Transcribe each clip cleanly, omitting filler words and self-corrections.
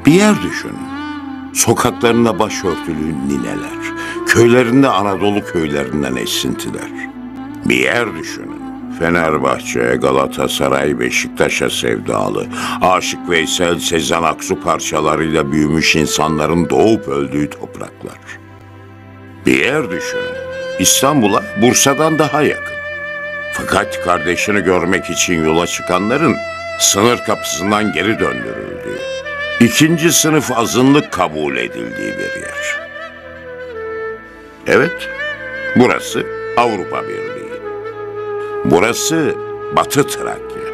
Bir yer düşünün. Sokaklarında başörtülü nineler, köylerinde Anadolu köylerinden esintiler. Bir yer düşünün. Fenerbahçe, Galatasaray, Beşiktaş'a sevdalı, Aşık Veysel, Sezen Aksu parçalarıyla büyümüş insanların doğup öldüğü topraklar. Bir yer düşünün. İstanbul'a Bursa'dan daha yakın. Fakat kardeşini görmek için yola çıkanların sınır kapısından geri döndürüldüğü, ikinci sınıf azınlık kabul edildiği bir yer. Evet, burası Avrupa Birliği. Burası Batı Trakya.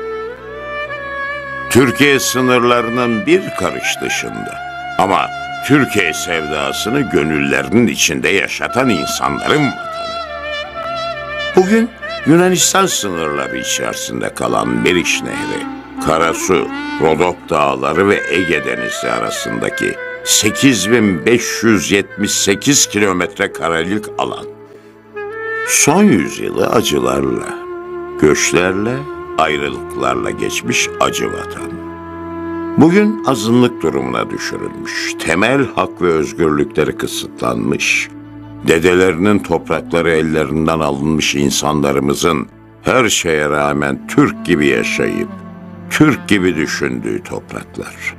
Türkiye sınırlarının bir karış dışında. Ama Türkiye sevdasını gönüllerinin içinde yaşatan insanların vatanı. Bugün Yunanistan sınırları içerisinde kalan Meriç Nehri, Karasu, Rodop Dağları ve Ege Denizi arasındaki 8578 kilometre karelik alan. Son yüzyılı acılarla, göçlerle, ayrılıklarla geçmiş acı vatan. Bugün azınlık durumuna düşürülmüş, temel hak ve özgürlükleri kısıtlanmış, dedelerinin toprakları ellerinden alınmış insanlarımızın her şeye rağmen Türk gibi yaşayıp, Türk gibi düşündüğü topraklar.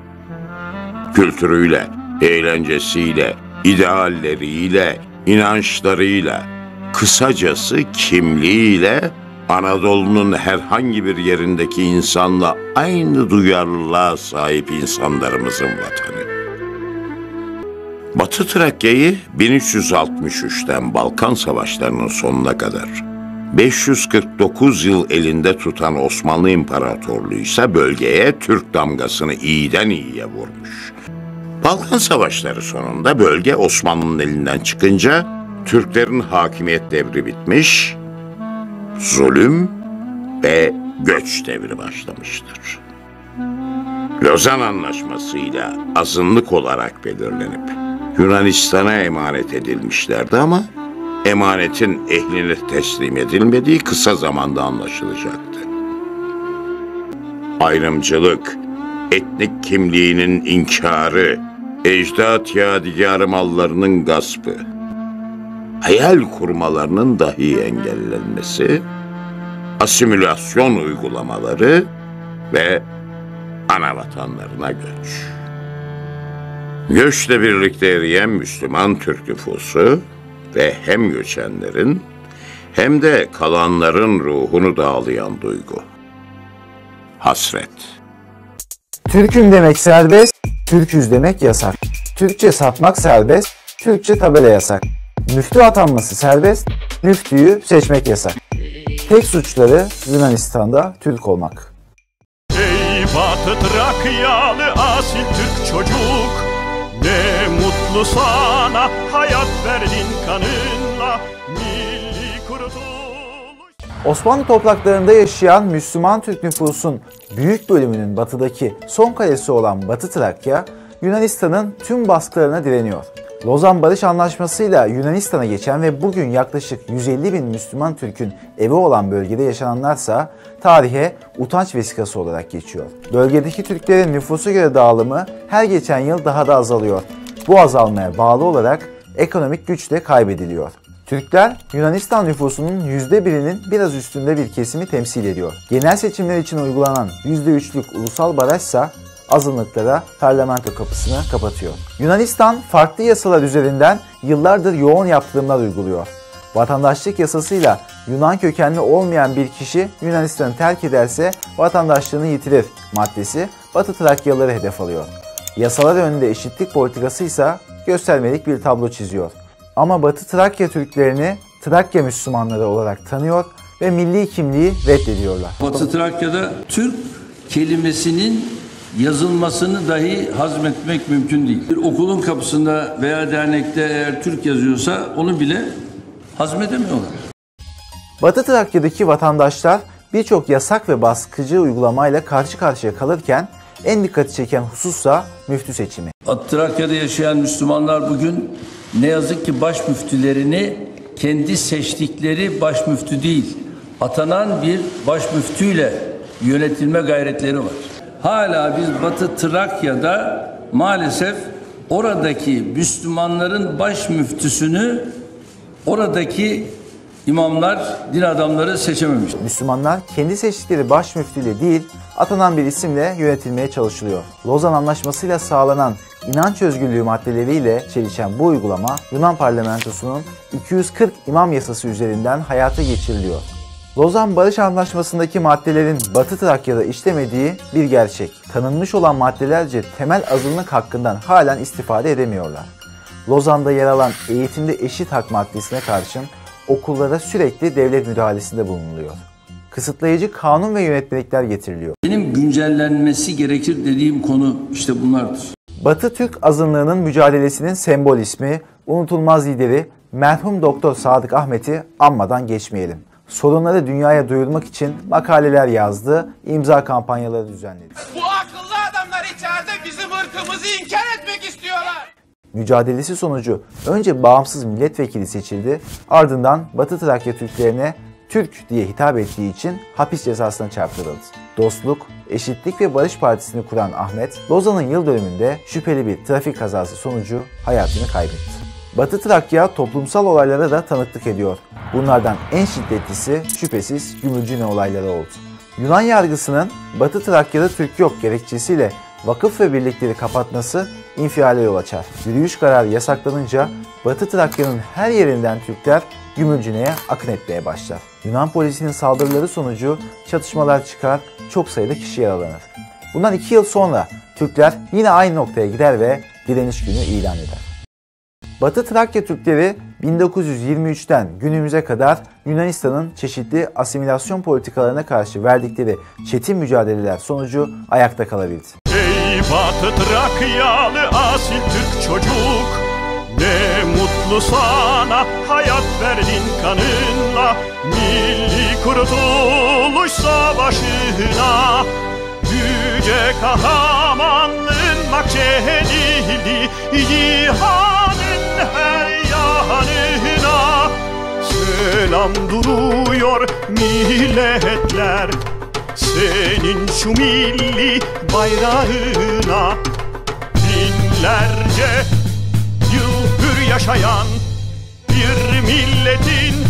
Kültürüyle, eğlencesiyle, idealleriyle, inançlarıyla, kısacası kimliğiyle Anadolu'nun herhangi bir yerindeki insanla aynı duyarlılığa sahip insanlarımızın vatanı. Batı Trakya'yı 1363'ten Balkan Savaşları'nın sonuna kadar 549 yıl elinde tutan Osmanlı İmparatorluğu ise bölgeye Türk damgasını iyiden iyiye vurmuş. Balkan Savaşları sonunda bölge Osmanlı'nın elinden çıkınca Türklerin hakimiyet devri bitmiş, zulüm ve göç devri başlamıştır. Lozan Anlaşması'yla azınlık olarak belirlenip Yunanistan'a emanet edilmişlerdi ama emanetin ehline teslim edilmediği kısa zamanda anlaşılacaktı. Ayrımcılık, etnik kimliğinin inkarı, ecdat yadigarı mallarının gaspı, hayal kurmalarının dahi engellenmesi, asimilasyon uygulamaları ve ana vatanlarına göç. Göçle birlikte eriyen Müslüman Türk nüfusu ve hem göçenlerin hem de kalanların ruhunu dağlayan duygu. Hasret. Türk'üm demek serbest, Türk'üz demek yasak. Türkçe satmak serbest, Türkçe tabela yasak. Müftü atanması serbest, müftüyü seçmek yasak. Tek suçları Yunanistan'da Türk olmak. Ey Batı Trakyalı asil Türk çocuk, ne mutlu sana hayat verdin kanınla, milli kurtuluş. Osmanlı topraklarında yaşayan Müslüman Türk nüfusun büyük bölümünün batıdaki son kalesi olan Batı Trakya, Yunanistan'ın tüm baskılarına direniyor. Lozan Barış Anlaşması'yla Yunanistan'a geçen ve bugün yaklaşık 150 bin Müslüman Türk'ün evi olan bölgede yaşananlarsa tarihe utanç vesikası olarak geçiyor. Bölgedeki Türklerin nüfusa göre dağılımı her geçen yıl daha da azalıyor. Bu azalmaya bağlı olarak ekonomik güç de kaybediliyor. Türkler, Yunanistan nüfusunun %1'inin biraz üstünde bir kesimi temsil ediyor. Genel seçimler için uygulanan %3'lük ulusal barajsa azınlıklara parlamento kapısını kapatıyor. Yunanistan farklı yasalar üzerinden yıllardır yoğun yaptırımlar uyguluyor. Vatandaşlık yasasıyla Yunan kökenli olmayan bir kişi Yunanistan'ı terk ederse vatandaşlığını yitirir maddesi Batı Trakyalıları hedef alıyor. Yasalar önünde eşitlik politikası ise göstermelik bir tablo çiziyor. Ama Batı Trakya Türklerini Trakya Müslümanları olarak tanıyor ve milli kimliği reddediyorlar. Batı Trakya'da Türk kelimesinin yazılmasını dahi hazmetmek mümkün değil. Bir okulun kapısında veya dernekte eğer Türk yazıyorsa onu bile hazmedemiyorlar. Batı Trakya'daki vatandaşlar birçok yasak ve baskıcı uygulamayla karşı karşıya kalırken en dikkati çeken husussa müftü seçimi. Batı Trakya'da yaşayan Müslümanlar bugün ne yazık ki baş müftülerini kendi seçtikleri baş müftü değil, atanan bir baş müftüyle yönetilme gayretleri var. Hala biz Batı Trakya'da maalesef oradaki Müslümanların baş müftüsünü oradaki imamlar, din adamları seçememiş. Müslümanlar kendi seçtikleri baş müftüyle değil, atanan bir isimle yönetilmeye çalışılıyor. Lozan Anlaşması'yla sağlanan inanç özgürlüğü maddeleriyle çelişen bu uygulama Yunan parlamentosunun 240 imam yasası üzerinden hayata geçiriliyor. Lozan Barış Anlaşması'ndaki maddelerin Batı Trakya'da işlemediği bir gerçek. Tanınmış olan maddelerce temel azınlık hakkından halen istifade edemiyorlar. Lozan'da yer alan eğitimde eşit hak maddesine karşın okullara sürekli devlet müdahalesinde bulunuluyor. Kısıtlayıcı kanun ve yönetmelikler getiriliyor. Benim güncellenmesi gerekir dediğim konu işte bunlardır. Batı Türk azınlığının mücadelesinin sembol ismi, unutulmaz lideri merhum Doktor Sadık Ahmet'i anmadan geçmeyelim. Sorunları dünyaya duyurmak için makaleler yazdı, imza kampanyaları düzenledi. Bu akıllı adamlar içeride bizim ırkımızı inkar etmek istiyorlar. Mücadelesi sonucu önce bağımsız milletvekili seçildi, ardından Batı Trakya Türklerine Türk diye hitap ettiği için hapis cezasına çarptırıldı. Dostluk, Eşitlik ve Barış Partisi'ni kuran Ahmet, Lozan'ın yıl dönümünde şüpheli bir trafik kazası sonucu hayatını kaybetti. Batı Trakya toplumsal olaylara da tanıklık ediyor. Bunlardan en şiddetlisi şüphesiz Gümülcine olayları oldu. Yunan yargısının Batı Trakya'da Türk yok gerekçesiyle vakıf ve birlikleri kapatması infiale yol açar. Yürüyüş kararı yasaklanınca Batı Trakya'nın her yerinden Türkler Gümülcine'ye akın etmeye başlar. Yunan polisinin saldırıları sonucu çatışmalar çıkar, çok sayıda kişi yaralanır. Bundan 2 yıl sonra Türkler yine aynı noktaya gider ve direniş günü ilan eder. Batı Trakya Türkleri 1923'ten günümüze kadar Yunanistan'ın çeşitli asimilasyon politikalarına karşı verdikleri çetin mücadeleler sonucu ayakta kalabildi. Ey Batı Trakyalı asil Türk çocuk, ne mutlu sana hayat verdin kanınla, milli kurtuluş savaşına. Yüce kahramanlığın makçedildi cihanın her yanına. Selam duruyor milletler senin şu milli bayrağına. Binlerce yıl hür yaşayan bir milletin